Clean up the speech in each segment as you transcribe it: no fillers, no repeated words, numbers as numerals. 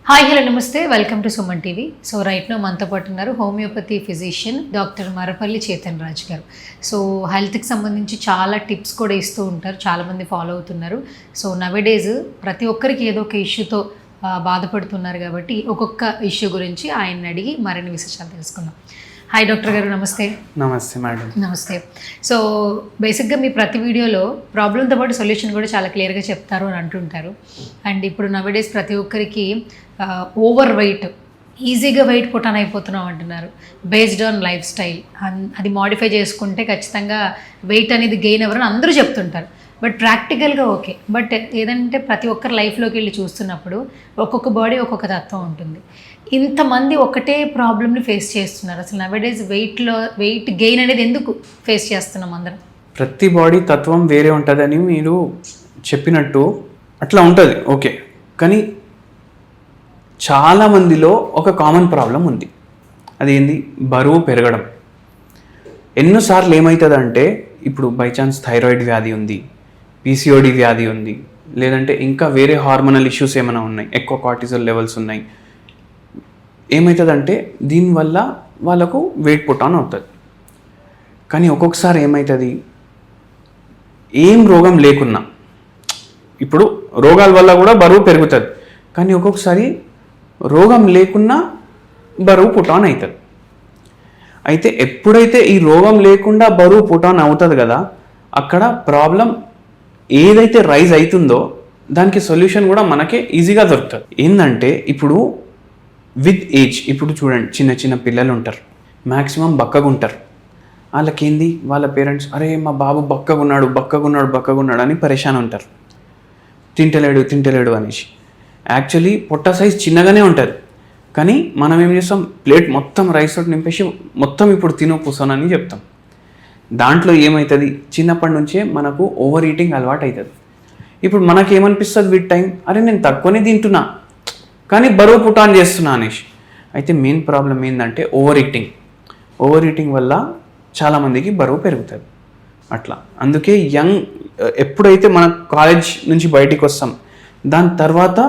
Hi hello నమస్తే, welcome to Suman TV. So right now మనతో పాటు ఉన్నారు homeopathy physician doctor Marapalli Chetan Raj గారు. సో హెల్త్కి సంబంధించి చాలా టిప్స్ కూడా ఇస్తూ ఉంటారు, చాలామంది ఫాలో అవుతున్నారు. సో నవేడేస్ ప్రతి ఒక్కరికి ఏదో ఒక ఇష్యూతో బాధపడుతున్నారు కాబట్టి ఒక్కొక్క ఇష్యూ గురించి ఆయన్ని అడిగి మరిన్ని విశేషాలు తెలుసుకుందాం. హాయ్ డాక్టర్ గారు, నమస్తే. నమస్తే మేడం. నమస్తే. సో బేసిక్గా మీ ప్రతి వీడియోలో ప్రాబ్లంతో పాటు సొల్యూషన్ కూడా చాలా క్లియర్గా చెప్తారు అని అంటుంటారు. అండ్ ఇప్పుడు నవేడేస్ ప్రతి ఒక్కరికి ఓవర్ వెయిట్, ఈజీగా వెయిట్ పుటాన్ అయిపోతున్నాం అంటున్నారు. బేస్డ్ ఆన్ లైఫ్ స్టైల్ అది మోడిఫై చేసుకుంటే ఖచ్చితంగా వెయిట్ అనేది గెయిన్ అవ్వరని అందరూ చెప్తుంటారు. బట్ ప్రాక్టికల్గా ఓకే, బట్ ఏదంటే ప్రతి ఒక్కరి లైఫ్లోకి వెళ్ళి చూస్తున్నప్పుడు ఒక్కొక్క బాడీ ఒక్కొక్క తత్వం ఉంటుంది. ఇంతమంది ఒకటే ప్రాబ్లమ్ని ఫేస్ చేస్తున్నారు. అసలు నవేడేస్ వెయిట్ గెయిన్ అనేది ఎందుకు ఫేస్ చేస్తున్నాం అందరం? ప్రతి బాడీ తత్వం వేరే ఉంటుందని మీరు చెప్పినట్టు అట్లా ఉంటుంది, ఓకే. కానీ చాలామందిలో ఒక కామన్ ప్రాబ్లం ఉంది. అదేంది? బరువు పెరగడం. ఎన్నోసార్లు ఏమవుతుందంటే, ఇప్పుడు బై ఛాన్స్ థైరాయిడ్ వ్యాధి ఉంది, పీసీఓడి వ్యాధి ఉంది, లేదంటే ఇంకా వేరే హార్మోనల్ ఇష్యూస్ ఏమైనా ఉన్నాయి, ఎక్కువ కార్టిజోల్ లెవెల్స్ ఉన్నాయి. ఏమవుతుందంటే దీనివల్ల వాళ్ళకు వెయిట్ పుట్ ఆన్ అవుతుంది. కానీ ఒక్కొక్కసారి ఏమవుతుంది, ఏం రోగం లేకున్నా, ఇప్పుడు రోగాల వల్ల కూడా బరువు పెరుగుతుంది, కానీ ఒక్కొక్కసారి రోగం లేకున్నా బరువు పుట్ ఆన్ అవుతుంది. అయితే ఎప్పుడైతే ఈ రోగం లేకుండా బరువు పుట్ ఆన్ అవుతుంది కదా, అక్కడ ప్రాబ్లం ఏదైతే రైజ్ అవుతుందో దానికి సొల్యూషన్ కూడా మనకే ఈజీగా దొరుకుతుంది. ఏంటంటే ఇప్పుడు విత్ ఏజ్, ఇప్పుడు చూడండి, చిన్న చిన్న పిల్లలు ఉంటారు, మ్యాక్సిమం బక్కగా ఉంటారు. వాళ్ళకేంది, వాళ్ళ పేరెంట్స్ అరే మా బాబు బక్కగున్నాడు అని పరేషాన్ ఉంటారు, తింటలేడు అనేసి. యాక్చువల్లీ పొట్ట సైజ్ చిన్నగానే ఉంటుంది, కానీ మనం ఏం చేస్తాం, ప్లేట్ మొత్తం రైస్ తోటి నింపేసి మొత్తం ఇప్పుడు తిను కూర్చోనని చెప్తాం. దాంట్లో ఏమవుతుంది, చిన్నప్పటి నుంచే మనకు ఓవర్ ఈటింగ్ అలవాటు అవుతుంది. ఇప్పుడు మనకేమనిపిస్తుంది విత్ టైం, అరే నేను తక్కువనే తింటున్నా కానీ బరువు పుట్ ఆన్ చేస్తున్నా అనేసి. అయితే మెయిన్ ప్రాబ్లం ఏంటంటే ఓవర్ ఈటింగ్ వల్ల చాలామందికి బరువు పెరుగుతుంది అట్లా. అందుకే ఎప్పుడైతే మన కాలేజ్ నుంచి బయటికి వస్తాం, దాని తర్వాత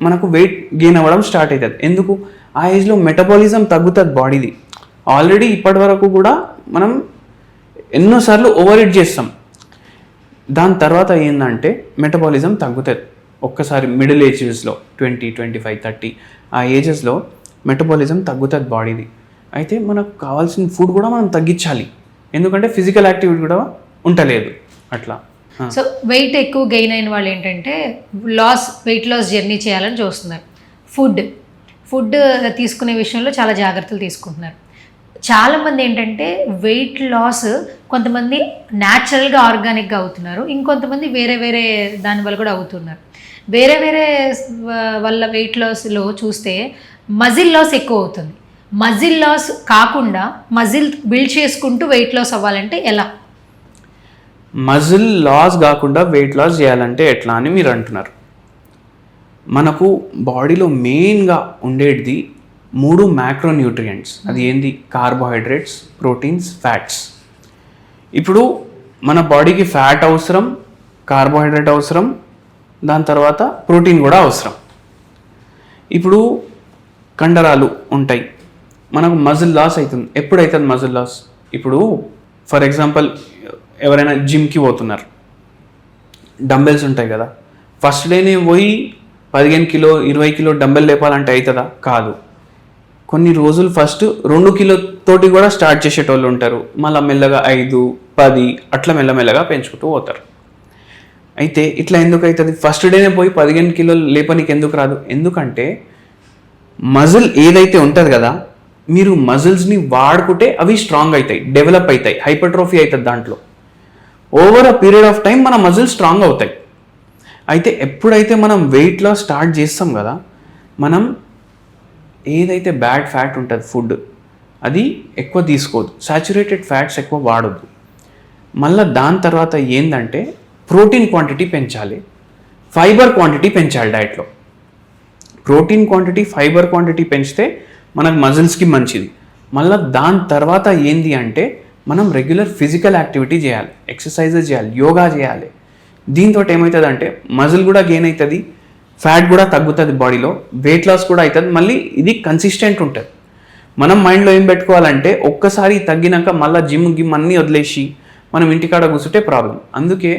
మనకు వెయిట్ గెయిన్ అవ్వడం స్టార్ట్ అవుతుంది. ఎందుకు? ఆ ఏజ్లో మెటబాలిజం తగ్గుతుంది బాడీది. ఆల్రెడీ ఇప్పటి వరకు కూడా మనం ఎన్నోసార్లు ఓవర్ ఈట్ చేస్తాం, దాని తర్వాత ఏంటంటే మెటబాలిజం తగ్గుతుంది. ఒక్కసారి మిడిల్ ఏజెస్లో 20, 25, 30 ఆ ఏజెస్లో మెటబాలిజం తగ్గుతుంది బాడీది. అయితే మనకు కావాల్సిన ఫుడ్ కూడా మనం తగ్గించాలి, ఎందుకంటే ఫిజికల్ యాక్టివిటీ కూడా ఉండలేదు అట్లా. సో వెయిట్ ఎక్కువ గెయిన్ అయిన వాళ్ళు ఏంటంటే వెయిట్ లాస్ జర్నీ చేయాలని చూస్తున్నారు. ఫుడ్ తీసుకునే విషయంలో చాలా జాగ్రత్తలు తీసుకుంటున్నారు. చాలామంది ఏంటంటే వెయిట్ లాస్ కొంతమంది న్యాచురల్గా ఆర్గానిక్గా అవుతున్నారు, ఇంకొంతమంది వేరే దానివల్ల కూడా అవుతున్నారు. వేరే వల్ల వెయిట్ లాస్లో చూస్తే మజిల్ లాస్ ఎక్కువ అవుతుంది. మజిల్ లాస్ కాకుండా మజిల్ బిల్డ్ చేసుకుంటూ వెయిట్ లాస్ అవ్వాలంటే ఎలా? మజిల్ లాస్ కాకుండా వెయిట్ లాస్ చేయాలంటే ఎట్లా అని మీరు అంటున్నారు. మనకు బాడీలో మెయిన్గా ఉండేది 3 మ్యాక్రోన్యూట్రియంట్స్. అది ఏంది? Carbohydrates, proteins, fats. ఇప్పుడు మన బాడీకి ఫ్యాట్ అవసరం, కార్బోహైడ్రేట్ అవసరం, దాని తర్వాత ప్రోటీన్ కూడా అవసరం. ఇప్పుడు కండరాలు ఉంటాయి, మనకు మజిల్ లాస్ అవుతుంది. ఎప్పుడైతుంది మజిల్ లాస్? ఇప్పుడు ఫర్ ఎగ్జాంపుల్ ఎవరైనా జిమ్కి పోతున్నారు, డంబెల్స్ ఉంటాయి కదా, ఫస్ట్ డేనే పోయి 15 కిలో 20 కిలో డంబెల్ లేపాలంటే అవుతుందా? కాదు. కొన్ని రోజులు ఫస్ట్ 2 కిలో తోటి కూడా స్టార్ట్ చేసేటోళ్ళు ఉంటారు, మళ్ళీ మెల్లగా 5, 10 అట్లా మెల్లమెల్లగా పెంచుకుంటూ పోతారు. అయితే ఇట్లా ఎందుకు అవుతుంది? ఫస్ట్ డేనే పోయి 15 కిలోలు లేపనికి ఎందుకు రాదు? ఎందుకంటే మజిల్ ఏదైతే ఉంటుంది కదా, మీరు మజిల్స్ని వాడుకుంటే అవి స్ట్రాంగ్ అవుతాయి, డెవలప్ అవుతాయి, హైపర్ట్రోఫీ అవుతుంది. దాంట్లో over a period of time మన మజిల్స్ స్ట్రాంగ్ అవుతాయి. అయితే ఎప్పుడైతే మనం వెయిట్ లాస్ స్టార్ట్ చేస్తాం కదా, మనం ఏదైతే బ్యాడ్ ఫ్యాట్ ఉంటుంది ఫుడ్ అది ఎక్కువ తీసుకోవద్దు, సాచురేటెడ్ ఫ్యాట్స్ ఎక్కువ వాడొద్దు. మళ్ళీ దాని తర్వాత ఏంటంటే ప్రోటీన్ క్వాంటిటీ పెంచాలి, ఫైబర్ క్వాంటిటీ పెంచాలి డైట్లో. ప్రోటీన్ క్వాంటిటీ, ఫైబర్ క్వాంటిటీ పెంచితే మనకు మజిల్స్కి మంచిది. మళ్ళీ దాని తర్వాత ఏంది అంటే మనం రెగ్యులర్ ఫిజికల్ యాక్టివిటీ చేయాలి, ఎక్సర్సైజెస్ చేయాలి, యోగా చేయాలి. దీంతో ఏమవుతుంది అంటే మజిల్ కూడా గెయిన్ అవుతుంది, ఫ్యాట్ కూడా తగ్గుతుంది బాడీలో, వెయిట్ లాస్ కూడా అవుతుంది, మళ్ళీ ఇది కన్సిస్టెంట్ ఉంటుంది. మనం మైండ్లో ఏం పెట్టుకోవాలంటే ఒక్కసారి తగ్గినాక మళ్ళీ జిమ్ అన్నీ వదిలేసి మనం ఇంటికాడ కూర్చుంటే ప్రాబ్లం. అందుకే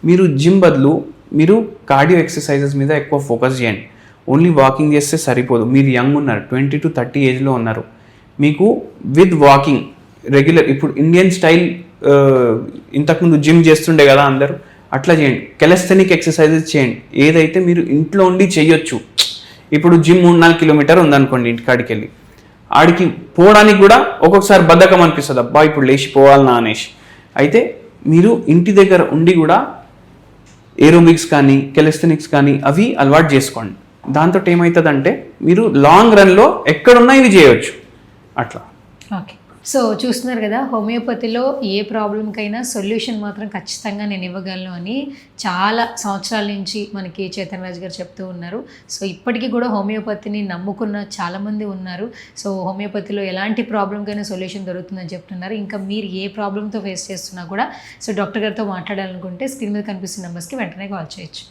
మీరు జిమ్ బదులు మీరు కార్డియో ఎక్సర్సైజెస్ మీద ఎక్కువ ఫోకస్ చేయండి. ఓన్లీ వాకింగ్ చేస్తే సరిపోదు. మీరు యంగ్ ఉన్నారు, 20 to 30 ఏజ్లో ఉన్నారు, మీకు విత్ వాకింగ్ రెగ్యులర్, ఇప్పుడు ఇండియన్ స్టైల్ ఇంతకుముందు జిమ్ చేస్తుండే కదా అందరూ, అట్లా చేయండి. కెలస్థెనిక్ ఎక్సర్సైజెస్ చేయండి, ఏదైతే మీరు ఇంట్లో ఉండి చేయొచ్చు. ఇప్పుడు జిమ్ 3-4 కిలోమీటర్ ఉందనుకోండి, ఇంటికాడికి వెళ్ళి ఆడికి పోవడానికి కూడా ఒక్కొక్కసారి బద్ధకం అనిపిస్తుంది, అబ్బా ఇప్పుడు లేచి పోవాలనా అనేసి. అయితే మీరు ఇంటి దగ్గర ఉండి కూడా ఏరోబిక్స్ కానీ కెలస్థెనిక్స్ కానీ అవి అలవాటు చేసుకోండి. దాంతో ఏమవుతుందంటే మీరు లాంగ్ రన్లో ఎక్కడున్నా ఇవి చేయొచ్చు అట్లా. ఓకే, సో చూస్తున్నారు కదా, హోమియోపతిలో ఏ ప్రాబ్లంకైనా సొల్యూషన్ మాత్రం ఖచ్చితంగా నేను ఇవ్వగలను అని చాలా సంవత్సరాల నుంచి మనకి చైతన్య రాజు గారు చెప్తూ ఉన్నారు. సో ఇప్పటికీ కూడా హోమియోపతిని నమ్ముకున్న చాలామంది ఉన్నారు. సో హోమియోపతిలో ఎలాంటి ప్రాబ్లంకైనా సొల్యూషన్ దొరుకుతుందని చెప్తున్నారు. ఇంకా మీరు ఏ ప్రాబ్లంతో ఫేస్ చేస్తున్నా కూడా సో డాక్టర్ గారితో మాట్లాడాలనుకుంటే స్క్రీన్ మీద కనిపిస్తున్న నెంబర్స్కి వెంటనే కాల్ చేయొచ్చు.